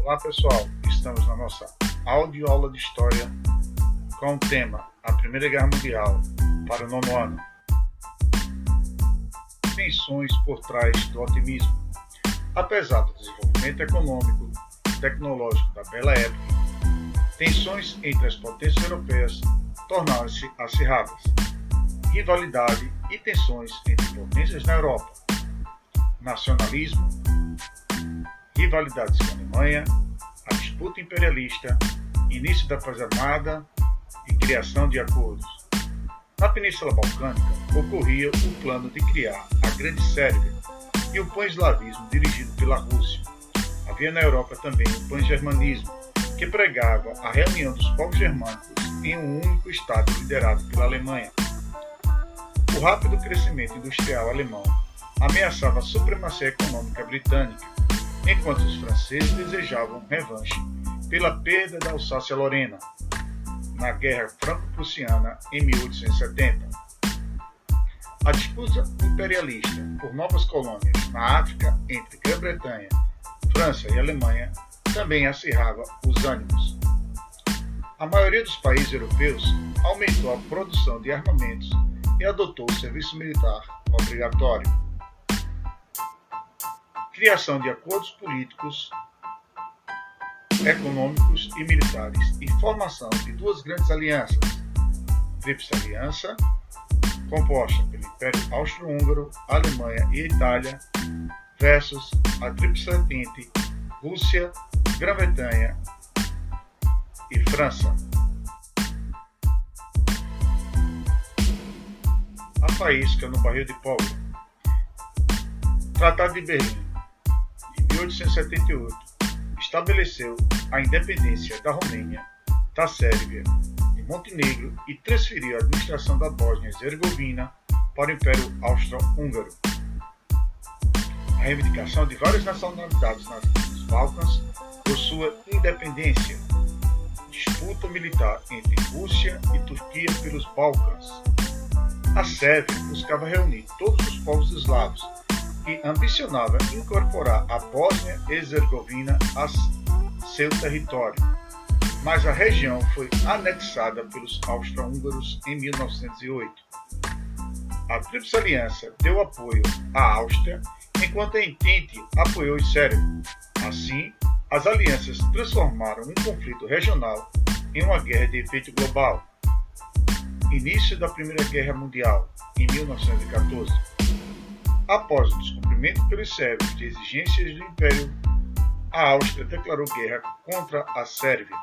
Olá pessoal, estamos na nossa audioaula de História com o tema A Primeira Guerra Mundial para o 9º ano. Tensões por trás do otimismo. Apesar do desenvolvimento econômico e tecnológico da bela época, tensões entre as potências europeias tornaram-se acirradas. Rivalidade e tensões entre potências na Europa. Nacionalismo, rivalidades com a Alemanha, a disputa imperialista, início da paz armada e criação de acordos. Na Península Balcânica ocorria o plano de criar a Grande Sérvia e o pan-eslavismo dirigido pela Rússia. Havia na Europa também o pan-germanismo, que pregava a reunião dos povos germânicos em um único Estado liderado pela Alemanha. O rápido crescimento industrial alemão ameaçava a supremacia econômica britânica, enquanto os franceses desejavam revanche pela perda da Alsácia-Lorena na Guerra Franco-Prussiana em 1870. A disputa imperialista por novas colônias na África entre Grã-Bretanha, França e Alemanha também acirrava os ânimos. A maioria dos países europeus aumentou a produção de armamentos e adotou o serviço militar obrigatório. Criação de acordos políticos, econômicos e militares e formação de duas grandes alianças, Tríplice Aliança, composta pelo Império Austro-Húngaro, Alemanha e Itália, versus a Tríplice Entente, Rússia, Grã-Bretanha e França. A faísca no barril de pólvora. Tratado de Berlim, de 1878, estabeleceu a independência da Romênia, da Sérvia, de Montenegro e transferiu a administração da Bósnia e Herzegovina para o Império Austro-Húngaro. A reivindicação de várias nacionalidades nos Balcãs por sua independência. Disputa militar entre Rússia e Turquia pelos Balcãs. A Sérvia buscava reunir todos os povos eslavos e ambicionava incorporar a Bósnia e Herzegovina a seu território, mas a região foi anexada pelos austro-húngaros em 1908. A Tríplice Aliança deu apoio à Áustria, enquanto a Entente apoiou os sérvios. Assim, as alianças transformaram um conflito regional em uma guerra de efeito global. Início da Primeira Guerra Mundial, em 1914. Após o descumprimento pelos sérvios de exigências do Império, a Áustria declarou guerra contra a Sérvia.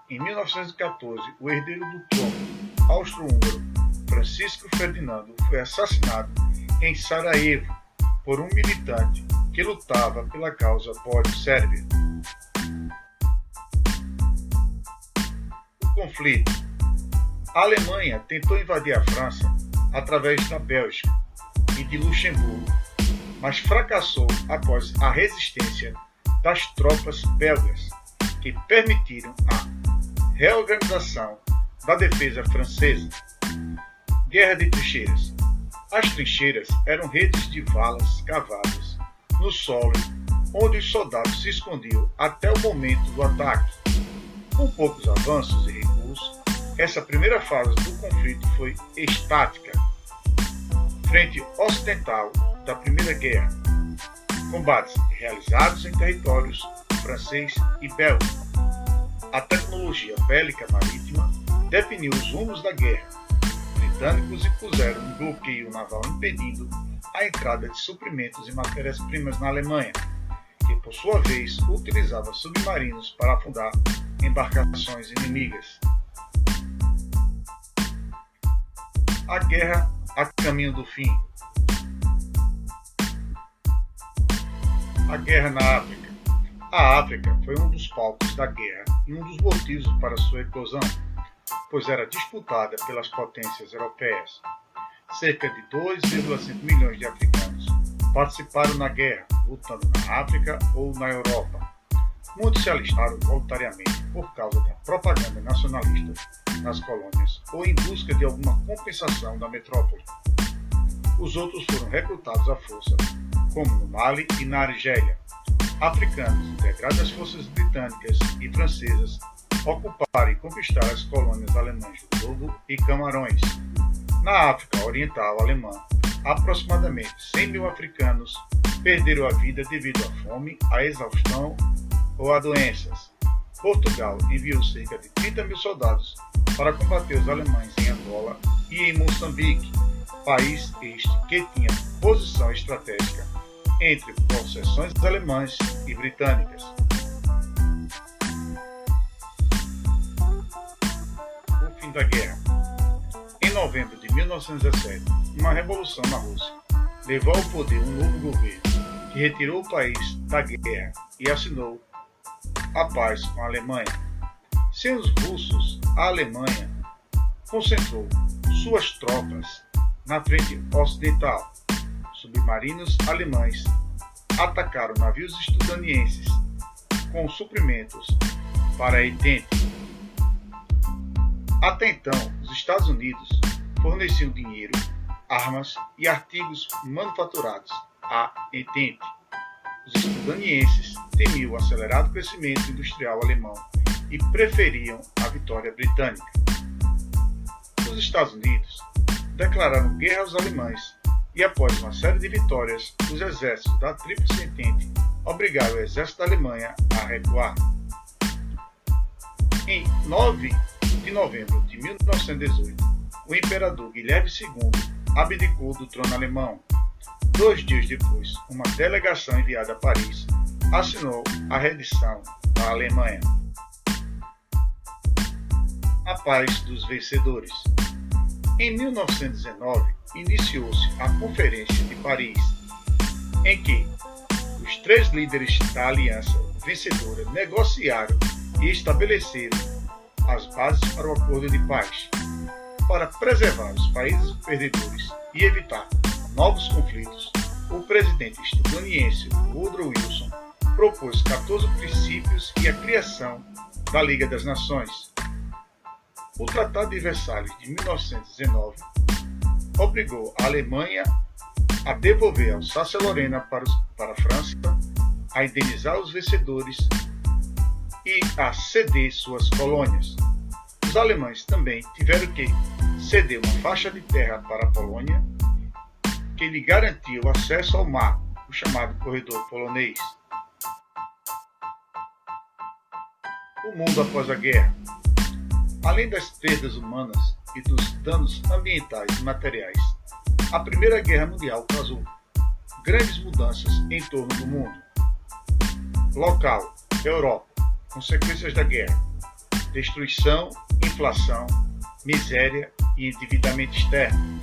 Em 1914, o herdeiro do trono austro-húngaro, Francisco Ferdinando, foi assassinado em Sarajevo por um militante que lutava pela causa bósnio-sérvia. O conflito. A Alemanha tentou invadir a França através da Bélgica e de Luxemburgo, mas fracassou após a resistência das tropas belgas, que permitiram a reorganização da defesa francesa. Guerra de trincheiras. As trincheiras eram redes de valas cavadas no solo, onde os soldados se escondiam até o momento do ataque. Com poucos avanços e recuos, essa primeira fase do conflito foi estática. Frente ocidental da Primeira Guerra. Combates realizados em territórios francês e belga. A tecnologia bélica marítima definiu os rumos da guerra. Britânicos impuseram um bloqueio naval impedindo a entrada de suprimentos e matérias-primas na Alemanha, que por sua vez utilizava submarinos para afundar embarcações inimigas. A guerra a caminho do fim. A guerra na África. A África foi um dos palcos da guerra e um dos motivos para sua eclosão, pois era disputada pelas potências europeias. Cerca de 2,5 milhões de africanos participaram na guerra, lutando na África ou na Europa. Muitos se alistaram voluntariamente por causa da propaganda nacionalista nas colônias ou em busca de alguma compensação da metrópole. Os outros foram recrutados à força, como no Mali e na Argélia. africanos, integrados às forças britânicas e francesas, ocuparam e conquistaram as colônias alemãs do Togo e Camarões. Na África Oriental Alemã, aproximadamente 100 mil africanos perderam a vida devido à fome, à exaustão ou a doenças. Portugal enviou cerca de 30 mil soldados para combater os alemães em Angola e em Moçambique, país este que tinha posição estratégica entre possessões alemãs e britânicas. O fim da guerra. Em novembro de 1917, uma revolução na Rússia levou ao poder um novo governo que retirou o país da guerra e assinou a paz com a Alemanha. Sem os russos, a Alemanha concentrou suas tropas na frente ocidental. Submarinos alemães atacaram navios estudanienses com suprimentos para Entente. Até então, os Estados Unidos forneciam dinheiro, armas e artigos manufaturados à Entente. Os estudanienses temiam o acelerado crescimento industrial alemão e preferiam a vitória britânica. Os Estados Unidos declararam guerra aos alemães e, após uma série de vitórias, os exércitos da Tríplice Entente obrigaram o exército da Alemanha a recuar. Em 9 de novembro de 1918, o imperador Guilherme II abdicou do trono alemão. 2 dias depois, uma delegação enviada a Paris assinou a rendição da Alemanha. A paz dos vencedores. Em 1919, iniciou-se a Conferência de Paris, em que os 3 líderes da Aliança Vencedora negociaram e estabeleceram as bases para o acordo de paz. Para preservar os países perdedores e evitar novos conflitos, o presidente estadunidense Woodrow Wilson propôs 14 princípios e a criação da Liga das Nações. O Tratado de Versalhes de 1919 obrigou a Alemanha a devolver a Alsácia-Lorena para a França, a indenizar os vencedores e a ceder suas colônias. Os alemães também tiveram que ceder uma faixa de terra para a Polônia, que lhe garantia o acesso ao mar, o chamado Corredor Polonês. O mundo após a guerra. Além das perdas humanas e dos danos ambientais e materiais, a Primeira Guerra Mundial causou grandes mudanças em torno do mundo. Local: Europa. Consequências da guerra: destruição, inflação, miséria e endividamento externo.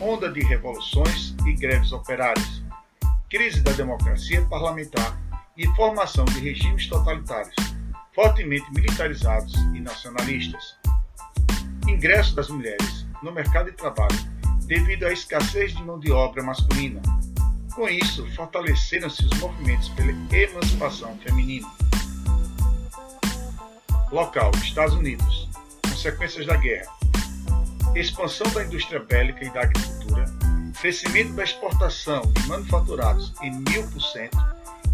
Onda de revoluções e greves operárias. Crise da democracia parlamentar e formação de regimes totalitários, fortemente militarizados e nacionalistas. Ingresso das mulheres no mercado de trabalho devido à escassez de mão de obra masculina. Com isso, fortaleceram-se os movimentos pela emancipação feminina. Local: Estados Unidos. Consequências da guerra: expansão da indústria bélica e da agricultura, crescimento da exportação de manufaturados em 1000%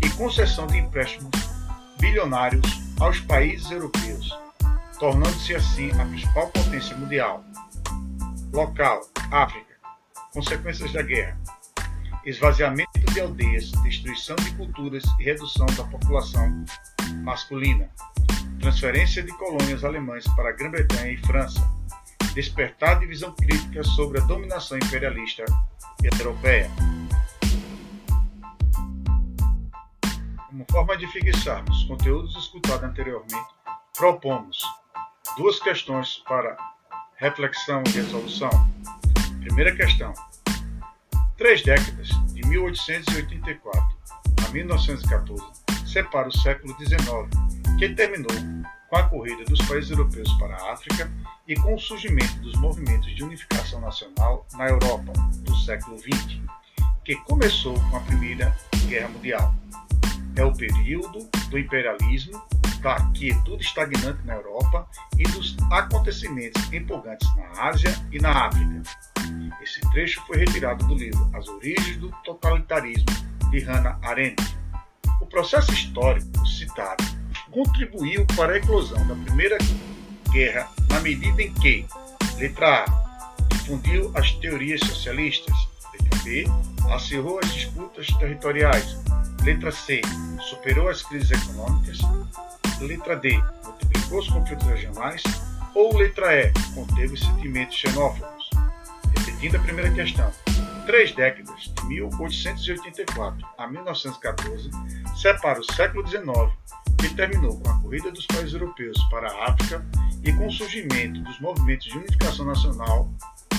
e concessão de empréstimos bilionários aos países europeus, tornando-se assim a principal potência mundial. Local: África. Consequências da guerra: esvaziamento de aldeias, destruição de culturas e redução da população masculina. Transferência de colônias alemãs para a Grã-Bretanha e França. Despertar de visão crítica sobre a dominação imperialista europeia. Como forma de fixarmos os conteúdos escutados anteriormente, propomos 2 questões para reflexão e resolução. Primeira questão: 3 décadas, de 1884 a 1914, separa o século XIX, que terminou com a corrida dos países europeus para a África e com o surgimento dos movimentos de unificação nacional na Europa do século XX, que começou com a Primeira Guerra Mundial. É o período do imperialismo, da quietude estagnante na Europa e dos acontecimentos empolgantes na Ásia e na África. Esse trecho foi retirado do livro As Origens do Totalitarismo, de Hannah Arendt. O processo histórico citado contribuiu para a eclosão da Primeira Guerra na medida em que, letra A, difundiu as teorias socialistas, letra B, acirrou as disputas territoriais, letra C, superou as crises econômicas, letra D, multiplicou os conflitos regionais, ou letra E, conteve os sentimentos xenófobos. Repetindo a primeira questão, 3 décadas, de 1884 a 1914, separa o século XIX, que terminou com a corrida dos países europeus para a África e com o surgimento dos movimentos de unificação nacional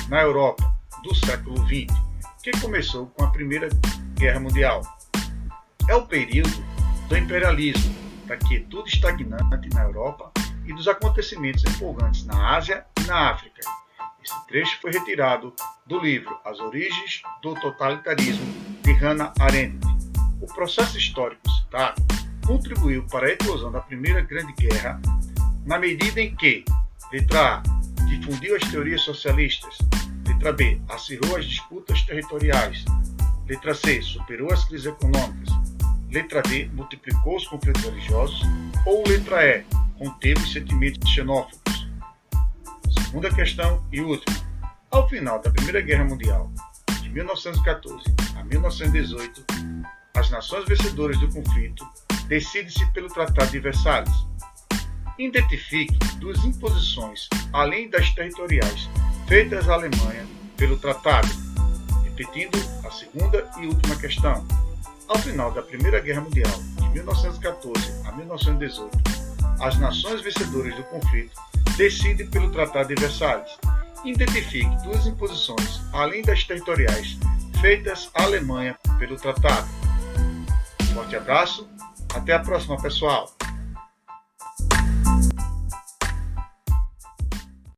na Europa do século XX, que começou com a Primeira Guerra Mundial. É o período do imperialismo, da quietude estagnante na Europa e dos acontecimentos empolgantes na Ásia e na África. Esse trecho foi retirado do livro As Origens do Totalitarismo, de Hannah Arendt. O processo histórico citado contribuiu para a eclosão da Primeira Grande Guerra na medida em que, letra A, difundiu as teorias socialistas, letra B, acirrou as disputas territoriais, letra C, superou as crises econômicas, letra D, multiplicou os conflitos religiosos, ou letra E, conteve os sentimentos xenófobos. Segunda questão e última. Ao final da Primeira Guerra Mundial, de 1914 a 1918, as nações vencedoras do conflito decidem-se pelo Tratado de Versalhes. Identifique 2 imposições, além das territoriais, feitas à Alemanha pelo tratado. Repetindo a segunda e última questão. Ao final da Primeira Guerra Mundial, de 1914 a 1918, as nações vencedoras do conflito decidem pelo Tratado de Versalhes. Identifique 2 imposições, além das territoriais, feitas à Alemanha pelo tratado. Forte abraço, até a próxima, pessoal!